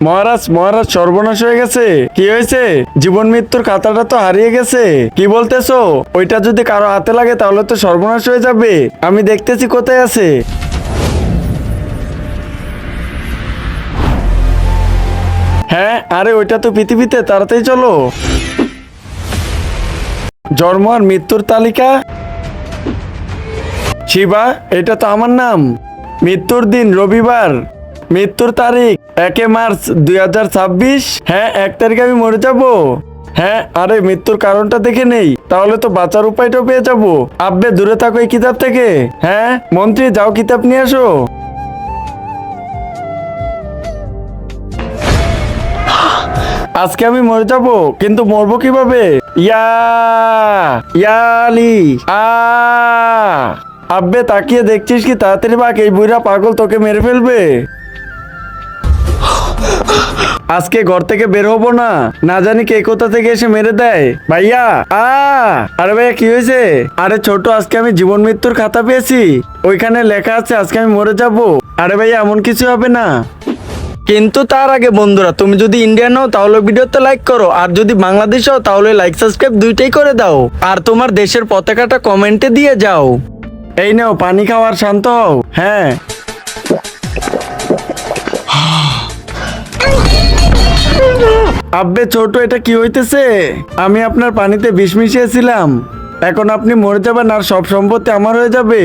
মহারাজ মহারাজ সর্বনাশ হয়ে গেছে। কি হয়েছে? জীবন মৃত্যুর খাতাটা তো হারিয়ে গেছে। কি বলতেছো? ওইটা যদি কারো হাতে লাগে তাহলে তো সর্বনাশ হয়ে যাবে। আমি দেখতেছি কোথায় আছে। হ্যাঁ, আরে ওইটা তো পৃথিবীতে, তাড়াতাড়ি চলো। জন্ম আর মৃত্যুর তালিকা। শিবা, এটা তো আমার নাম। মৃত্যুর দিন রবিবার। মৃত্যুর তারিখ 1 মার্চ 2026। হ্যাঁ, 1 তারিখে আমি মরে যাব। হ্যাঁ, আরে মৃত্যুর কারণটা দেখে নেই, তাহলে তো বাঁচার উপায়টা পেয়ে যাব। আব্বে দূরে থাকো এই কিতাব থেকে। হ্যাঁ মন্ত্রী, যাও কিতাব নিয়ে আসো। আজকে আমি মরে যাব, কিন্তু মরবো কিভাবে? ইয়া ইয়ালি আ আব্বে তাকিয়ে দেখছিস কি? তাড়াতাড়ি বাক, এই বুড়া পাগল তোকে মেরে ফেলবে। আজকে ঘর থেকে বের হবো না, না জানি কে কোথা থেকে এসে মেরে দেয়। ভাইয়া আরে ভাইয়া কি হয়েছে? আরে ছোট, আজকে আমি জীবন মৃত্যুর খাতা পেয়েছি, ওইখানে লেখা আছে আজকে আমি মরে যাব। আরে ভাইয়া এমন কিছু হবে না। কিন্তু তার আগে বন্ধুরা, তুমি যদি ইন্ডিয়ান হও তাহলে ভিডিওতে লাইক করো, আর যদি বাংলাদেশ হও তাহলে লাইক সাবস্ক্রাইব দুইটাই করে দাও, আর তোমার দেশের পতাকাটা কমেন্টে দিয়ে যাও। এই নাও পানি খাওয়ার, শান্ত হও। হ্যাঁ, আব্বে ছোট, এটা কি হইতেছে? আমি আপনার পানিতে বিষ মিশিয়েছিলাম, এখন আপনি মরে যাবেন আর সব সম্পত্তি আমার হয়ে যাবে।